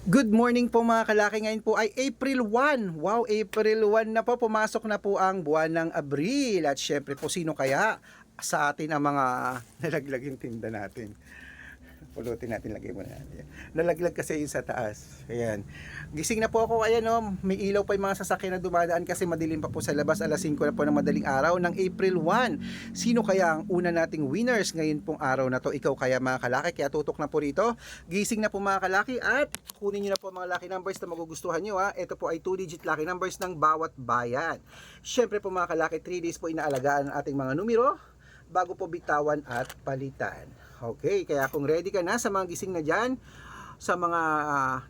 Good morning po mga kalaki. Ngayon po ay April 1. Wow, April 1 na po. Pumasok na po ang buwan ng Abril. At syempre po, sino kaya sa atin ang mga nalaglag yung tinda natin? Pulutin natin, lagay mo na. Ayan. Nalaglag kasi yung sa taas. Ayan. Gising na po ako. Ayan o, may ilaw pa yung mga sasakyan na dumadaan kasi madilim pa po sa labas. Alas 5 na po ng madaling araw ng April 1. Sino kaya ang una nating winners ngayon pong araw na to? Ikaw kaya mga kalaki? Kaya tutok na po rito. Gising na po mga kalaki at kunin nyo na po mga lucky numbers na magugustuhan nyo ha. Ito po ay 2-digit lucky numbers ng bawat bayan. Syempre po mga kalaki, 3 days po inaalagaan ang ating mga numero bago po bitawan at palitan. Okay, kaya kung ready ka na sa mga gising na dyan, sa mga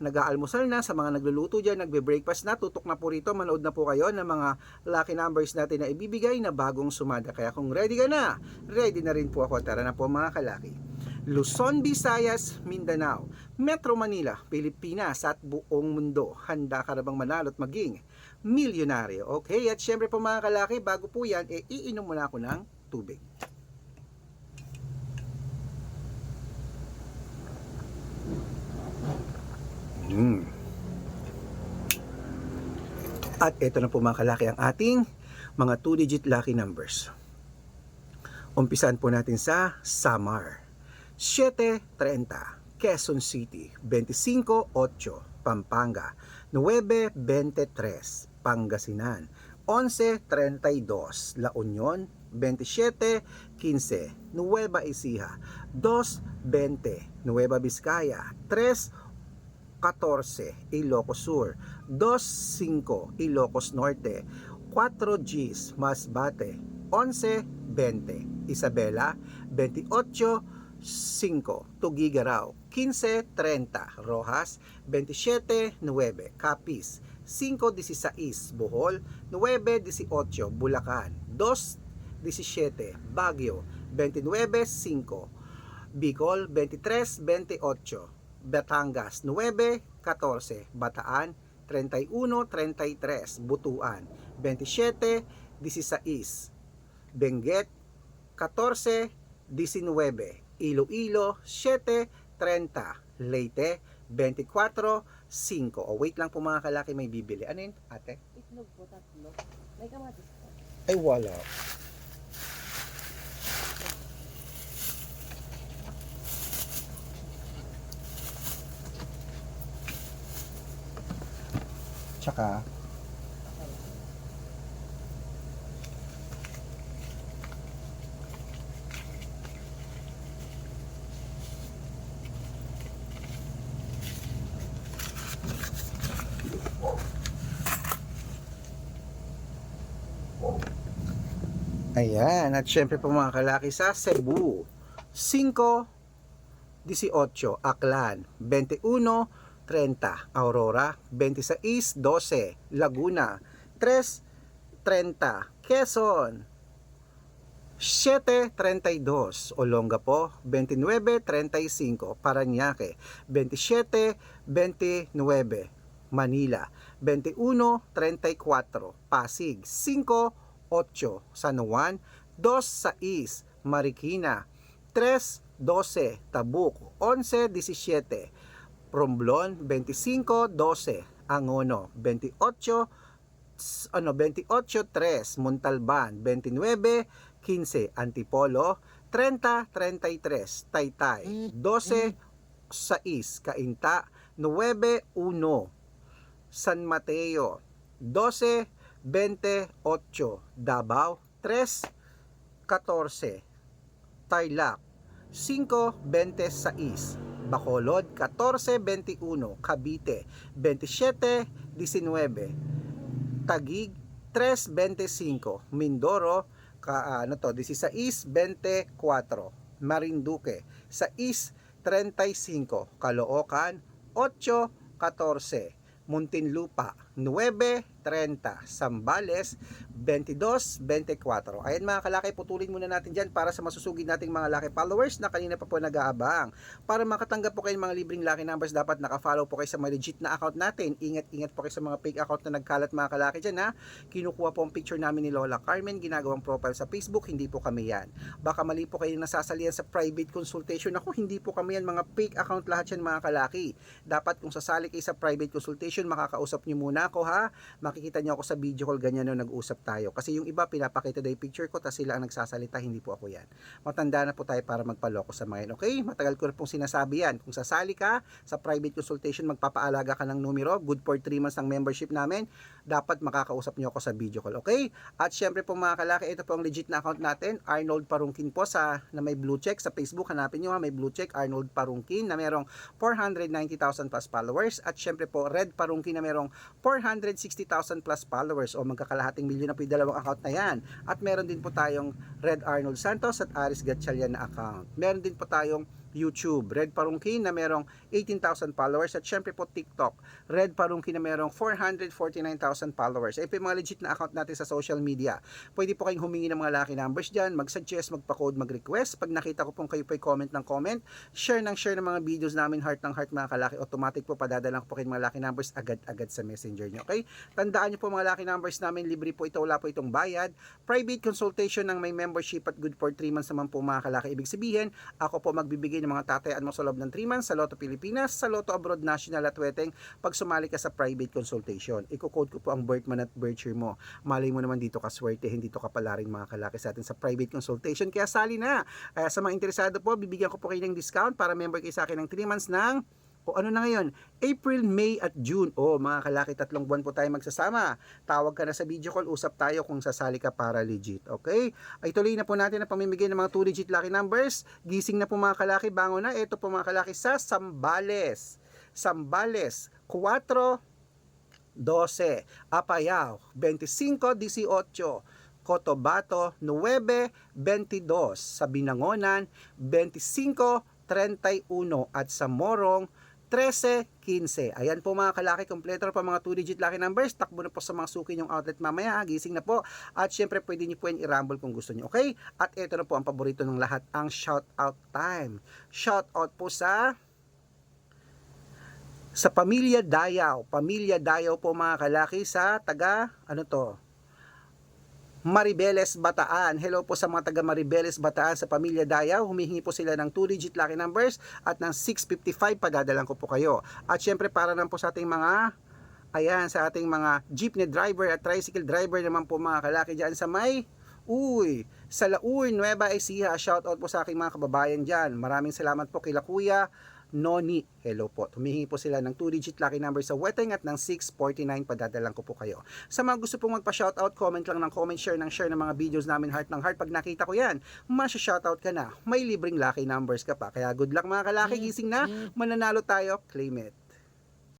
nag-aalmusal na, sa mga nagluluto dyan, nagbe-breakfast na, tutok na po rito, manood na po kayo ng mga lucky numbers natin na ibibigay na bagong sumada. Kaya kung ready ka na, ready na rin po ako. Tara na po mga kalaki. Luzon, Visayas, Mindanao, Metro Manila, Pilipinas at buong mundo. Handa ka na bang manalo at maging milyonaryo? Okay, at syempre po mga kalaki, bago po yan, iinom muna ako ng tubig. At ito na po mga kalaki ang ating mga 2-digit lucky numbers. Umpisan po natin sa Samar, 7:30, Quezon City, 25:8, Pampanga, 9:23, Pangasinan, 11:32, La Union, 27:15, Nueva Ecija, 2:20, Nueva Vizcaya, 3:14, Ilocos Sur, 2:05, Ilocos Norte, 4 Gs, Masbate, 11:20, Isabela, 28:5, Tugigaraw, 15:30, Rojas, 27:9, Capiz, 5:16, Bohol, 9:18, Bulacan, 2:17, Baguio, 29:5, Bicol, 23:28, Batangas, 9:14, Bataan, 31:33, Butuan, 27:16, Benguet, 14:19, Iloilo, 7:30, Leyte, 24:05. O wait lang po mga kalaki, may bibili. Ano yun, ate? Itlog po, 3. May kamatis po. Ay wala. Tsaka ayan, at syempre po mga kalaki sa Cebu, 5:18, Aklan, 21:30, Aurora, 26:12, Laguna, 3:30, Quezon, 7:32, Olongapo, 29:35, Parañaque, 27:29, Manila, 21:34, Pasig, 5:8, San Juan, 2:6, Marikina, 3:12, Tabuk, 11:17, Romblon, 25:12, Angono, 28:3, Montalban, 29:15, Antipolo, 30:33, Taytay, 12:6, Cainta, 9:1, San Mateo, 12:28, Davao, 3:14, Tarlac, 5:26, Bacolod, 14:21, Cavite, 27:19, Taguig, 3:25, Mindoro, 16:24, Marinduque, 6:35, Caloocan, 8:14, Muntinlupa, 9:30, Zambales 22:24. Ayan mga kalaki, putulin muna natin dyan para sa masusugid nating mga lucky followers na kanina pa po nag-aabang. Para makatanggap po kayo ng mga libreng lucky numbers, dapat naka-follow po kayo sa mga legit na account natin. Ingat-ingat po kayo sa mga fake account na nagkalat mga kalaki dyan ha. Kinukuha po ang picture namin ni Lola Carmen, ginagawang profile sa Facebook, hindi po kami yan. Baka mali po kayo nasasalihan sa private consultation. Ako, hindi po kami yan, mga fake account lahat yan mga kalaki. Dapat kung sasali kayo sa private consultation, makakausap nyo muna ako ha. Makikita nyo ako sa video call, ganyan no, nag-usap tayo. Kasi yung iba, pinapakita daw yung picture ko, tapos sila ang nagsasalita, hindi po ako yan. Matanda na po tayo para magpaloko sa mga yan. Okay? Matagal ko na pong sinasabi yan. Kung sasali ka sa private consultation, magpapaalaga ka ng numero, good for 3 months ng membership namin, dapat makakausap nyo ako sa video call. Okay? At syempre po mga kalaki, ito po ang legit na account natin, Arnold Parungkin po na may blue check sa Facebook. Hanapin nyo ha, may blue check, Arnold Parungkin na merong 490,000 plus followers. At syempre po, Red Parungkin na merong 460,000 plus followers o magkakalahating milyon na po yung dalawang account na yan. At meron din po tayong Red Arnold Santos at Aris Gatchalian na account. Meron din po tayong YouTube, Red Parungkin na merong 18,000 followers at syempre po TikTok, Red Parungkin na merong 449,000 followers. Ay po yung mga legit na account natin sa social media. Pwede po kayong humingi ng mga lucky numbers dyan, mag-suggest, magpa-code, mag-request. Pag nakita ko pong kayo po comment ng comment, share ng mga videos namin, heart ng heart mga kalaki, automatic po padadala ko po kayo mga lucky numbers agad-agad sa messenger nyo. Okay? Tandaan nyo po mga lucky numbers namin, libre po ito, wala po itong bayad. Private consultation ng may membership at good for 3 months naman po mga kalaki. Ibig sabihin, ako po magbibigay ng mga tatayaan mo sa loob ng 3 months sa Lotto Pilipinas, sa Lotto Abroad National at Weteng pag sumali ka sa private consultation. Iko-code ko po ang birth month at birth year mo. Malay mo naman dito ka swerte, hindi to kapala rin mga kalaki sa atin sa private consultation. Kaya sali na. Kaya sa mga interesado po, bibigyan ko po kayo ng discount para member kayo sa akin ng 3 months ng o ano na ngayon, April, May at June. O mga kalaki, 3 buwan po tayo magsasama. Tawag ka na sa video call, usap tayo kung sasali ka para legit. Okay? Ay tuloy na po natin ang pamimigay ng mga 2 digit lucky numbers. Gising na po mga kalaki, bango na. Ito po mga kalaki sa Zambales. Zambales, 4, 12. Apayao, 25-18. Cotabato, 9-22. Sa Binangonan, 25-31. At sa Morong, 13-15. Ayan po mga kalaki, kompleto pa mga 2 digit lucky numbers. Takbo na po sa mga suki yung outlet mamaya. Gising na po. At syempre pwede nyo po yan i-rumble kung gusto nyo. Okay? At ito na po ang paborito ng lahat, ang shout out time. Shout out po sa Pamilya Dayaw. Pamilya Dayaw po mga kalaki sa taga, ano to? Maribeles, Bataan. Hello po sa mga taga Maribeles, Bataan sa Pamilya Dayaw. Humihingi po sila ng 2 digit lucky numbers at ng 655 padadalan ko po kayo. At syempre para lang po sa ating mga sa ating mga jeepney driver at tricycle driver naman po mga kalaki dyan sa sa Laur, Nueva Ecija. Shout out po sa aking mga kababayan dyan. Maraming salamat po kila Kuya Noni. Hello po. Humihingi po sila ng 2 digit lucky number sa Weteng at ng 649 padadalan ko po kayo. Sa mga gusto pong magpa-shoutout, comment lang ng comment, share ng mga videos namin, heart ng heart. Pag nakita ko yan, masya-shoutout ka na. May libreng lucky numbers ka pa. Kaya good luck mga kalaki, gising na, mananalo tayo, claim it.